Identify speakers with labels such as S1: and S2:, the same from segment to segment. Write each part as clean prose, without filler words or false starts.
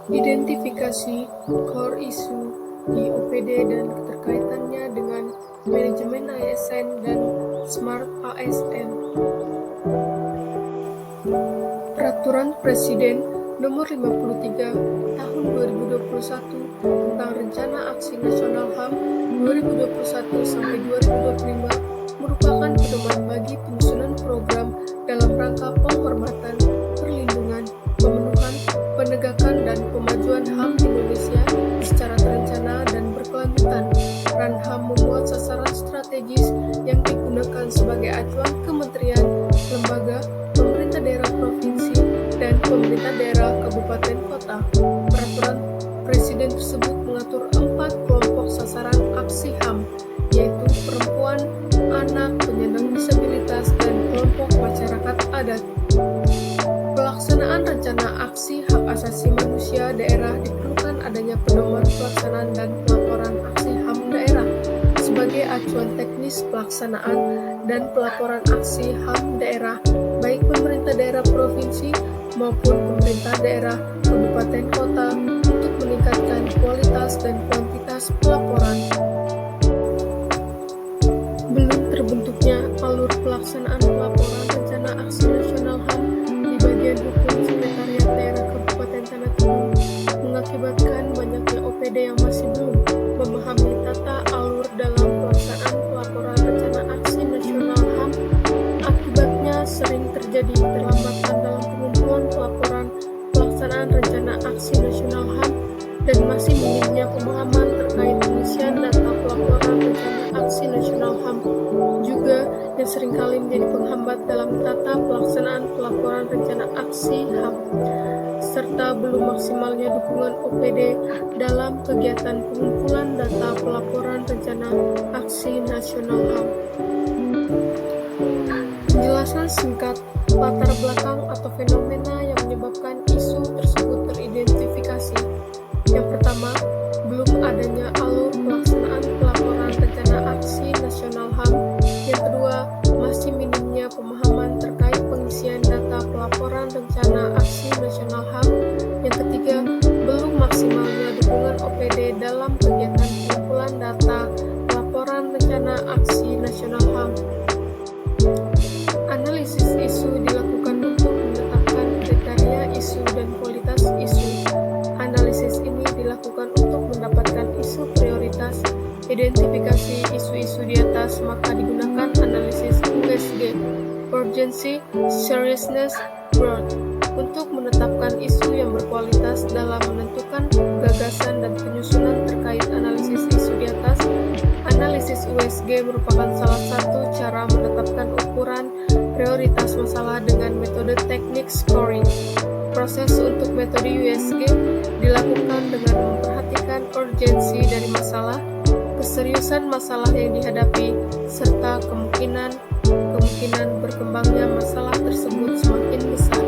S1: Identifikasi core issue di OPD dan keterkaitannya dengan manajemen ASN dan Smart ASN. Peraturan Presiden Nomor 53 Tahun 2021 tentang Rencana Aksi Nasional HAM 2021-2025 merupakan pedoman bagi penyusunan program dalam rangka penghormatan, perlindungan, pemenuhan, penegakan, dan pemajuan HAM Indonesia secara terencana dan berkelanjutan. Peran HAM memuat sasaran strategis yang digunakan sebagai acuan kementerian, lembaga, pemerintah daerah provinsi, dan pemerintah daerah kabupaten kota. Peraturan Presiden tersebut mengatur 4 kelompok sasaran aksi HAM, yaitu perempuan, anak, penyandang disabilitas, dan kelompok masyarakat adat. Pelaksanaan rencana aksi hak asasi manusia daerah diperlukan adanya pedoman pelaksanaan dan pelaporan aksi HAM daerah sebagai acuan teknis pelaksanaan dan pelaporan aksi HAM daerah baik pemerintah daerah provinsi maupun pemerintah daerah kabupaten kota untuk meningkatkan kualitas dan kuantitas pelaporan. Belum terbentuknya alur pelaksanaan pelaporan rencana aksi nasional HAM di bagian hukum Sekretariat Daerah Kabupaten Tanah Tomo mengakibatkan banyaknya OPD yang masih belum memahami tata alur dalam pelaksanaan pelaporan rencana aksi nasional HAM. Akibatnya sering terjadi keterlambatan dalam pengumpulan pelaporan pelaksanaan rencana aksi nasional HAM dan masih minimnya pemahaman terkait pengisian data pelaporan rencana aksi nasional HAM juga yang seringkali menjadi penghambat dalam tata pelaksanaan pelaporan rencana aksi HAM, serta belum maksimalnya dukungan OPD dalam kegiatan pengumpulan data pelaporan rencana aksi nasional HAM. Penjelasan singkat latar belakang atau fenomena yang menyebabkan isu tersebut teridentifikasi. Yang pertama, belum adanya alur pelaksanaan pelaporan rencana aksi nasional HAM. Yang kedua, masih minimnya pemahaman terkait pengisian data pelaporan rencana aksi nasional HAM. Yang ketiga, belum maksimalnya dukungan OPD dalam kegiatan pengumpulan data pelaporan rencana aksi nasional HAM. Analisis isu dilakukan untuk menetapkan kriteria isu dan kualitas isu. Analisis ini dilakukan untuk mendapatkan isu prioritas. Identifikasi isu-isu di atas, maka digunakan analisis USG, Urgency, Seriousness, Broad, untuk menetapkan isu yang berkualitas dalam menentukan gagasan dan penyusunan terkait analisis isu di atas. Analisis USG merupakan salah satu cara menetapkan ukuran prioritas masalah dengan metode teknik scoring. Proses untuk metode USG dilakukan dengan memperhatikan urgensi dari masalah, keseriusan masalah yang dihadapi, serta kemungkinan berkembangnya masalah tersebut semakin besar.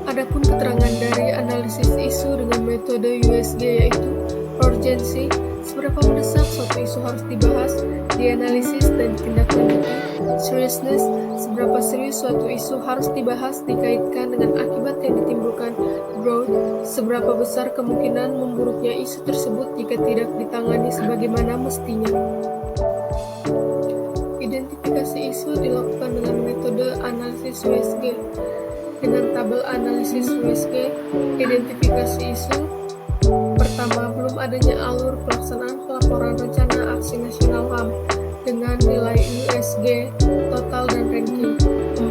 S1: Adapun keterangan dari analisis isu dengan metode USG yaitu urgensi, seberapa mendesak suatu isu harus dibahas, dianalisis, dan ditindaklanjuti. Seriousness, seberapa serius suatu isu harus dibahas, dikaitkan dengan akibat yang ditimbulkan. Broad, seberapa besar kemungkinan memburuknya isu tersebut jika tidak ditangani sebagaimana mestinya. Identifikasi isu dilakukan dengan metode analisis USG. Dengan tabel analisis USG, identifikasi isu. Pertama, belum adanya alur pelaksanaan pelaporan rencana aksi nasional HAM dengan nilai USG, total dan ranking 4,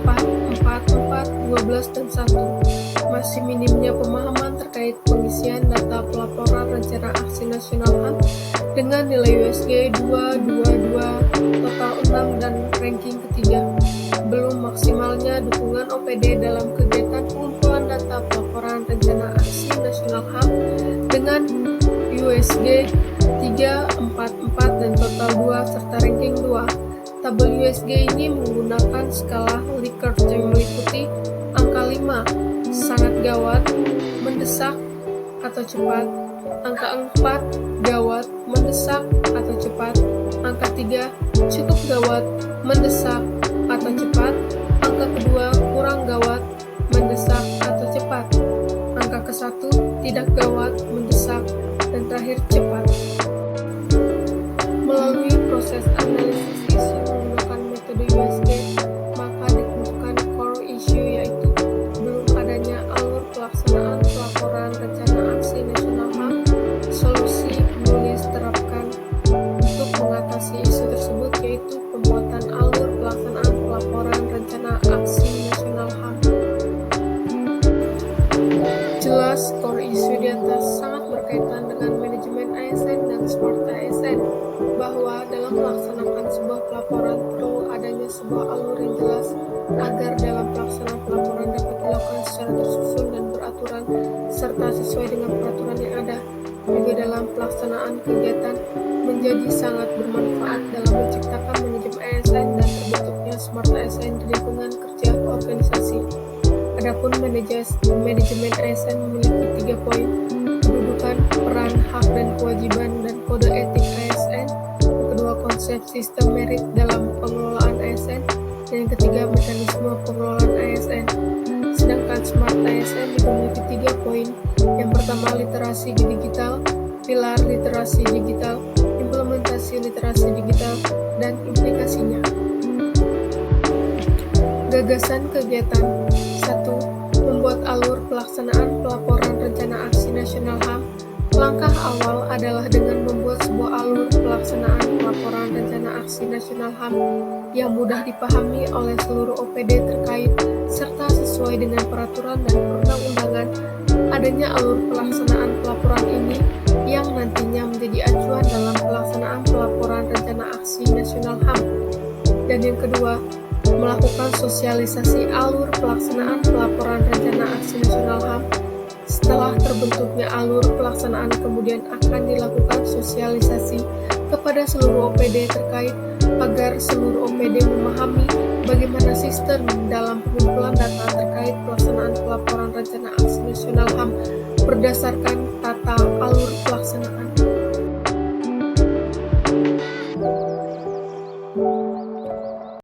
S1: 12, dan 1. Masih minimnya pemahaman terkait pengisian data pelaporan rencana aksi nasional HAM dengan nilai USG 2, total 6, dan ranking ketiga. Belum maksimalnya dukungan OPD dalam kegiatan pengumpulan data pelaporan rencana aksi nasional HAM dengan USG 3, 4, dan total 2 serta ranking 2. Tabel USG ini menggunakan skala Likert yang meliputi angka 5, sangat gawat, mendesak atau cepat, angka 4, gawat, mendesak atau cepat, angka 3, cukup gawat, mendesak atau cepat, angka kedua, kurang gawat, mendesak atau cepat. tidak gawat, mendesak, dan terakhir cepat. Melalui proses analisis isu menggunakan metode USG, maka ditentukan core issue, yaitu belum adanya alur pelaksanaan pelaporan rencana aksi nasional HAM. Solusi penulis terapkan untuk mengatasi isu tersebut yaitu pembuatan alur pelaksanaan pelaporan rencana aksi nasional HAM. Jelas, core isu di atas sangat berkaitan dengan manajemen ASN dan Smart ASN, bahwa dalam melaksanakan sebuah pelaporan perlu adanya sebuah alur yang jelas agar dalam pelaksanaan pelaporan dapat dilakukan secara tersusun dan beraturan serta sesuai dengan peraturan yang ada. Juga dalam pelaksanaan kegiatan menjadi sangat bermanfaat dalam menciptakan manajemen ASN dan terbentuknya Smart ASN di lingkungan kerja organisasi. Adapun manajemen ASN memiliki 3 poin: kedudukan, peran, hak dan kewajiban, dan kode etik ASN. Yang kedua, konsep sistem merit dalam pengelolaan ASN, dan yang ketiga, mekanisme pengelolaan ASN. Sedangkan Smart ASN memiliki 3 poin. Yang pertama, literasi digital, pilar literasi digital, implementasi literasi digital, dan implikasinya. Gagasan kegiatan. 1. Membuat alur pelaksanaan pelaporan rencana aksi nasional HAM. Langkah awal adalah dengan membuat sebuah alur pelaksanaan pelaporan rencana aksi nasional HAM yang mudah dipahami oleh seluruh OPD terkait serta sesuai dengan peraturan dan perundang-undangan. Adanya alur pelaksanaan pelaporan ini yang nantinya menjadi acuan dalam pelaksanaan pelaporan rencana aksi nasional HAM. Dan yang kedua, melakukan sosialisasi alur pelaksanaan pelaporan rencana aksi nasional HAM. Setelah terbentuknya alur pelaksanaan, kemudian akan dilakukan sosialisasi kepada seluruh OPD terkait agar seluruh OPD memahami bagaimana sistem dalam pengumpulan data terkait pelaksanaan pelaporan rencana aksi nasional HAM berdasarkan tata alur